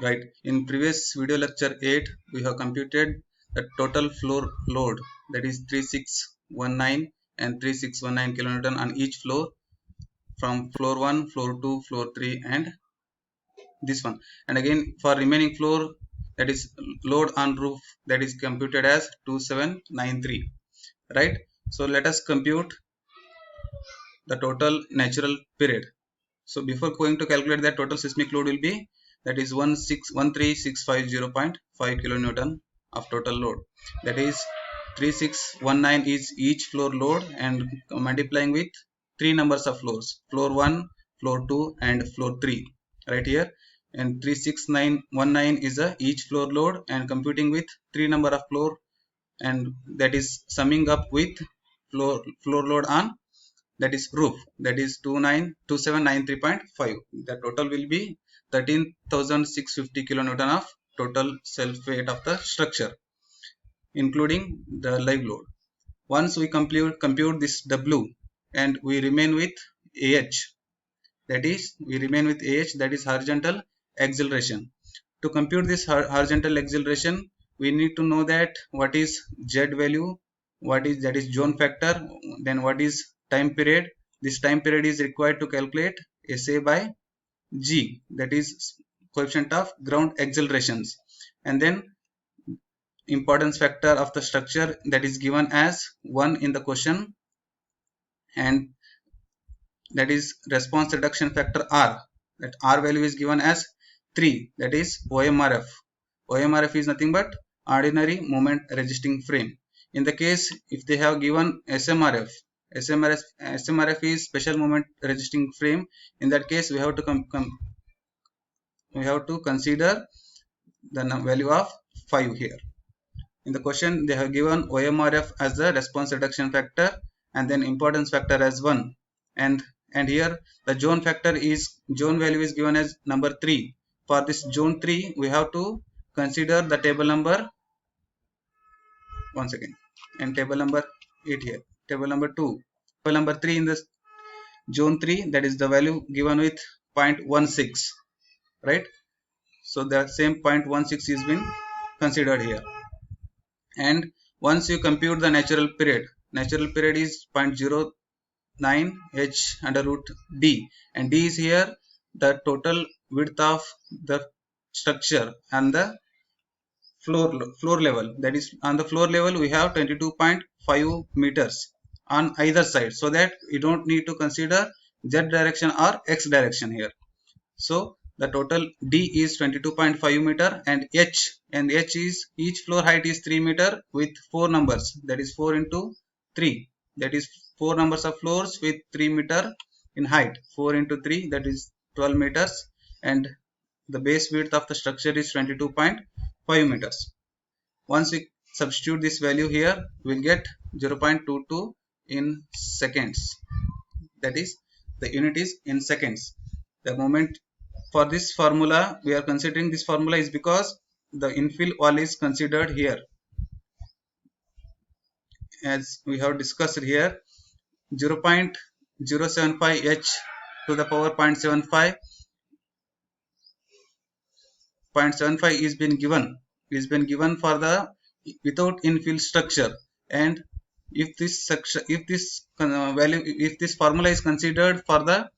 right? In previous video lecture 8 we have computed the total floor load, that is 3619 and 3619 kilonewton on each floor, from floor 1, floor 2, floor 3 and this one. And again for remaining floor, that is load on roof, that is computed as 2793, right? So let us compute the total natural period. So before going to calculate that, total seismic load will be, that is 13650.5 kilonewton of total load. That is 3619 is each floor load, and multiplying with three numbers of floors, floor 1, floor 2 and floor 3, right here. And 36919 is a each floor load, and computing with three number of floor, and that is summing up with floor load on, that is roof, that is 2793.5. The total will be 13,650 kilonewton of total self weight of the structure, including the live load. Once we compute this W, and we remain with AH, that is horizontal acceleration. To compute this horizontal acceleration, we need to know that what is Z value, that is zone factor, then what is time period. This time period is required to calculate SA by G, that is coefficient of ground accelerations, and then importance factor of the structure, that is given as 1 in the question, and that is response reduction factor R, that R value is given as 3, that is OMRF. OMRF is nothing but ordinary moment resisting frame. In the case if they have given SMRF, SMRF is special moment resisting frame. In that case we have to consider the value of 5 here. In the question they have given OMRF as the response reduction factor, and then importance factor as 1, and here the zone value is given as number 3. For this zone 3 we have to consider the table number, once again, and table number 8 here, table number 2, table number 3 in this zone 3, that is the value given with 0.16, right? So the same 0.16 is been considered here. And once you compute the natural period is 0.09 h under root d, and d is here the total width of the structure and the floor level. That is, on the floor level we have 22.5 meters on either side, so that you don't need to consider z direction or x direction here. So the total D is 22.5 meter, and H is, each floor height is 3 meter with 4 numbers, that is 4 into 3, that is 4 numbers of floors with 3 meter in height. 4 into 3, that is 12 meters, and the base width of the structure is 22.5 meters. Once we substitute this value here, we will get 0.22 in seconds, that is the unit is in seconds. The moment for this formula, we are considering this formula is because the infill wall is considered here, as we have discussed here. 0.075 h to the power 0.75 is been given for the without infill structure. And if this formula is considered for the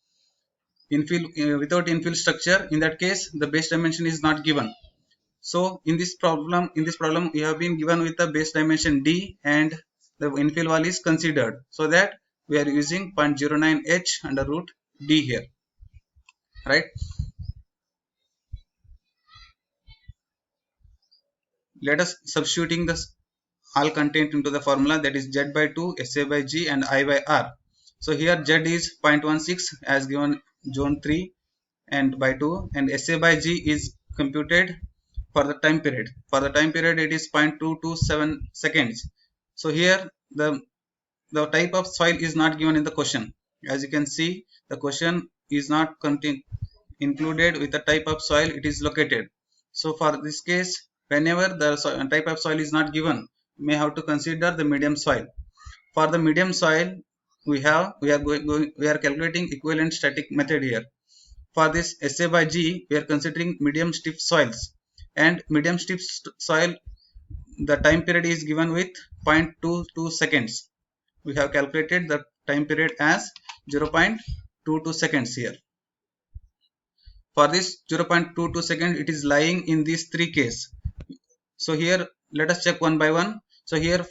without infill structure, in that case the base dimension is not given. So in this problem we have been given with the base dimension d, and the infill wall is considered, so that we are using 0.09 h under root d here, right? Let us substituting this all content into the formula, that is z by 2, sa by g and I by r. So here z is 0.16 as given zone 3 and by 2, and SA by G is computed for the time period. For the time period it is 0.227 seconds. So here the type of soil is not given in the question. As you can see, the question is not included with the type of soil it is located. So for this case, whenever the type of soil is not given, we may have to consider the medium soil. For the medium soil, we are calculating equivalent static method here. for this SA by G, we are considering medium stiff soils, and medium stiff soil, the time period is given with 0.22 seconds. We have calculated the time period as 0.22 seconds here. For this 0.22 seconds, it is lying in these three cases. So here let us check one by one. So here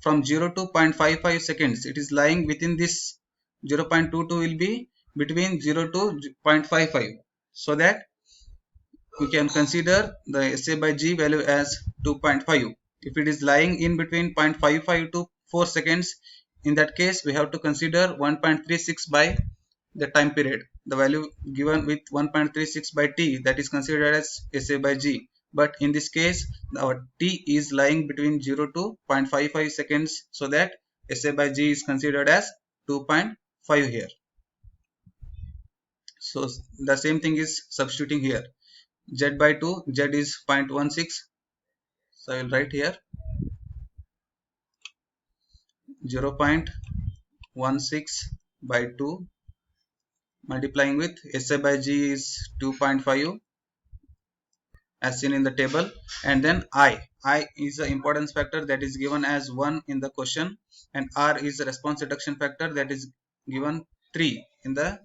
from 0 to 0.55 seconds, it is lying within this 0.22 will be between 0 to 0.55, so that we can consider the SA by G value as 2.5. If it is lying in between 0.55 to 4 seconds, in that case we have to consider 1.36 by the time period, the value given with 1.36 by T, that is considered as SA by G. But in this case our T is lying between 0 to 0.55 seconds, so that SA by G is considered as 2.5 here. So the same thing is substituting here. Z by 2, Z is 0.16, so I will write here 0.16 by 2 multiplying with SA by G is 2.5 as seen in the table, and then I is the importance factor that is given as 1 in the question, and R is the response reduction factor that is given 3 in the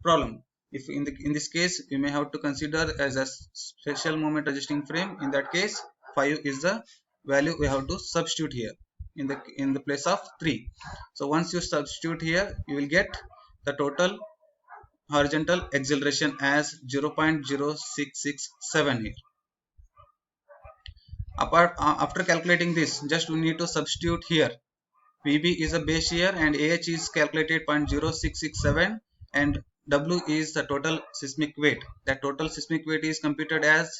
problem. If in this case you may have to consider as a special moment adjusting frame, in that case 5 is the value we have to substitute here in the place of 3. So once you substitute here, you will get the total horizontal acceleration as 0.0667 here. After calculating this, just we need to substitute here. PB is a base shear and AH is calculated 0.0667, and W is the total seismic weight. That total seismic weight is computed as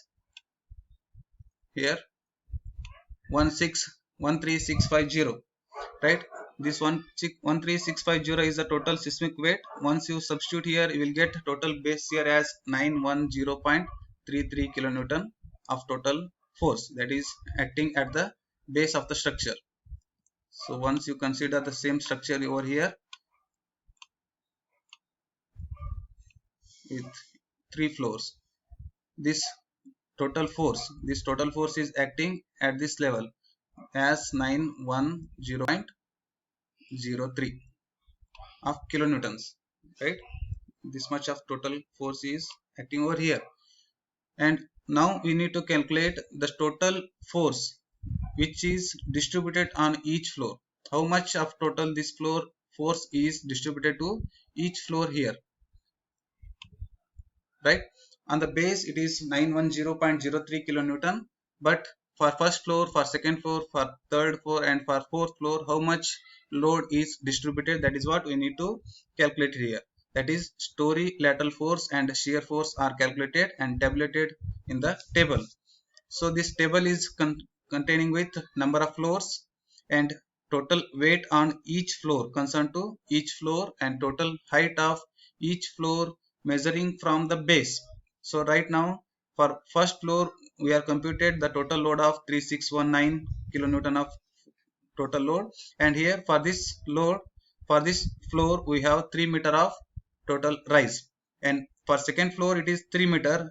here 13650, right? This 13650 is the total seismic weight. Once you substitute here, you will get total base shear as 910.33 kilonewton of total force that is acting at the base of the structure. So once you consider the same structure over here with 3 floors, this total force is acting at this level as 910.03 of kilonewtons, right? This much of total force is acting over here. And now we need to calculate the total force which is distributed on each floor. How much of total this floor force is distributed to each floor here, right? On the base it is 910.03 kilonewton, but for first floor, for second floor, for third floor, and for fourth floor, how much load is distributed, that is what we need to calculate here. That is story lateral force and shear force are calculated and tabulated in the table. So this table is containing with number of floors and total weight on each floor concerned to each floor, and total height of each floor measuring from the base. So right now for first floor we are computed the total load of 3619 kilonewton of total load, and here for this load, for this floor we have 3 meter of total rise, and for second floor it is 3 meter,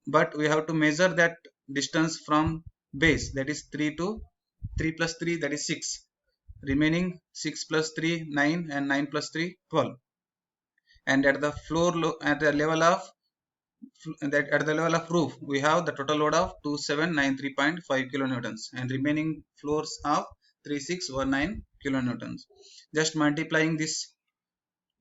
but we have to measure that distance from base, that is 3 to 3 plus 3, that is 6, remaining 6 plus 3 9, and 9 plus 3 12, and at the floor at the level of roof we have the total load of 2793.5 kilonewtons and remaining floors of 3619 kilonewtons. Just multiplying this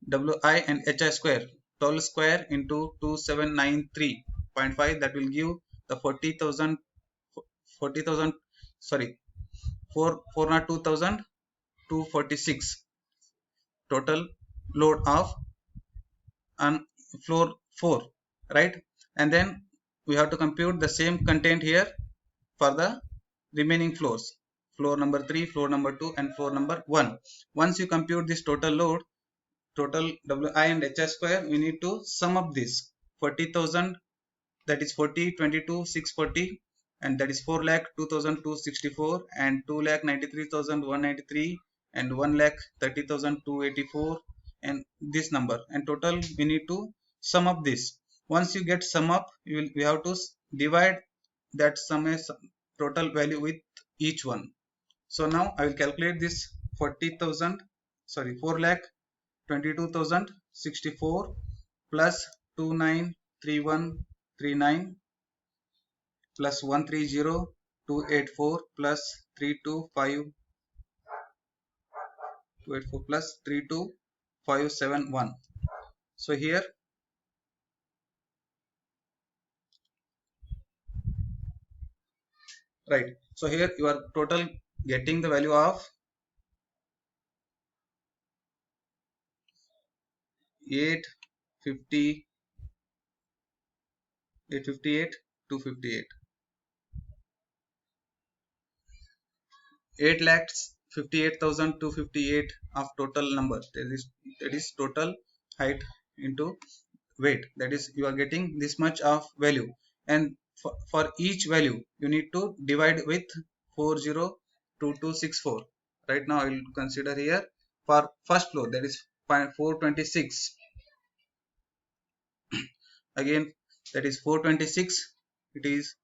Wi and Hi square, 12 square into 2793.5, that will give the 40,000 sorry 402,246 total load of on floor 4, right? And then we have to compute the same content here for the remaining floors, floor number 3, floor number 2, and floor number 1. Once you compute this total load, total Wi and Hi square, we need to sum up this 40,000, that is 40 22 640, and that is 4,02,264 and 2,93,193 and 1,30,284, and this number, and total we need to sum up this. Once you get sum up, we have to divide that sum as total value with each one. So now I will calculate this 40,000, sorry, 4,22,064 plus 293139 plus 130,284 plus 325,284 plus 32571. So here, right, so here you are total getting the value of 850 858 258 8 lakhs 58,258 of total number. That is total height into weight. That is, you are getting this much of value, and for each value you need to divide with 402264. Right now I will consider here for first floor, that is 426. Again, that is 426. It is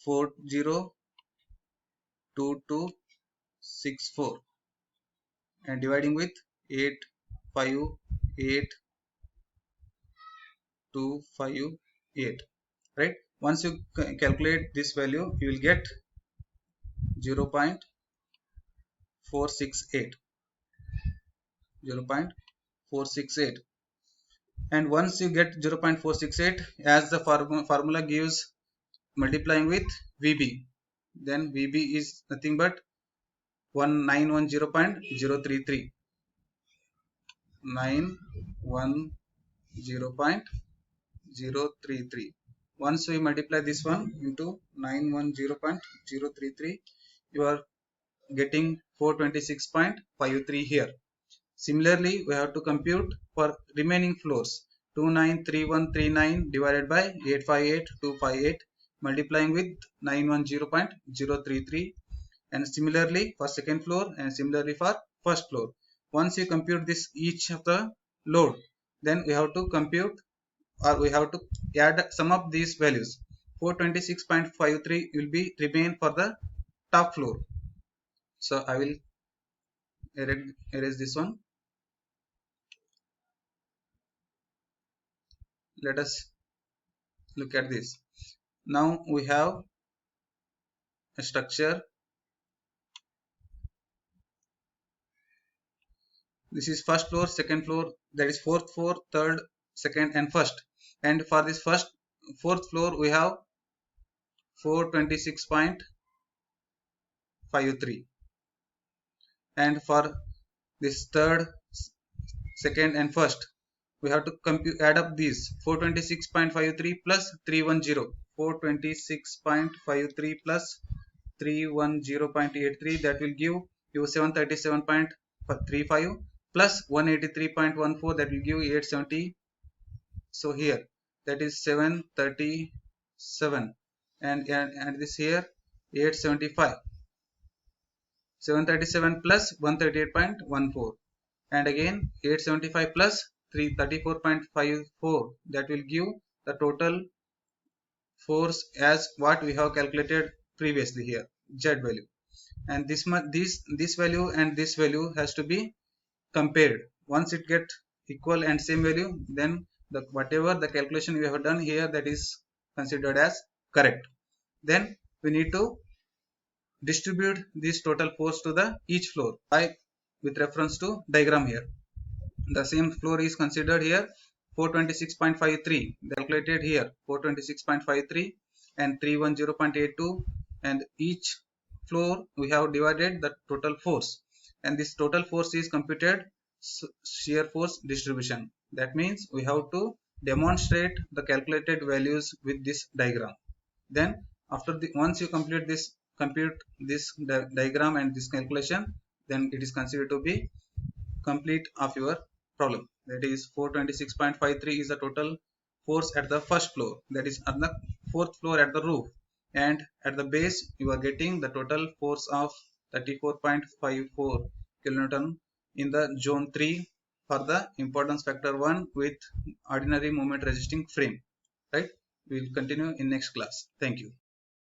402264 and dividing with 858,258. Right, once you calculate this value, you will get 0.468. And once you get 0.468, as the formula gives, multiplying with VB, then VB is nothing but 1910.033. 910.033. Once we multiply this one into 910.033, you are getting 426.53 here. Similarly, we have to compute for remaining floors. 293139 divided by 858258 multiplying with 910.033, and similarly for second floor and similarly for first floor. Once you compute this each of the load, then we have to compute, or we have to add sum up these values. 426.53 will be remain for the top floor. So I will erase this one. Let us look at this. Now we have a structure. This is first floor, second floor, that is fourth floor, third, second and first. And for this fourth floor we have 426.53, and for this third, second and first, we have to add up these 426.53 plus 310. 426.53 plus 310.83, that will give you 737.35 plus 183.14, that will give 870. So here that is 737, and this here 875. 737 plus 138.14, and again 875 plus 334.54, that will give the total force as what we have calculated previously here, Z value. And this value and this value has to be compared. Once it get equal and same value, then whatever the calculation we have done here, that is considered as correct. Then we need to distribute this total force to the each floor by with reference to diagram here. The same floor is considered here, 426.53 calculated here, 426.53 and 310.82, and each floor we have divided the total force, and this total force is computed shear force distribution. That means we have to demonstrate the calculated values with this diagram. Then after once you compute this diagram and this calculation, then it is considered to be complete of your problem. That is 426.53 is the total force at the first floor, that is at the fourth floor at the roof, and at the base you are getting the total force of 34.54 kilonewton in the zone 3 for the importance factor 1 with ordinary moment resisting frame. right? We will continue in next class. Thank you.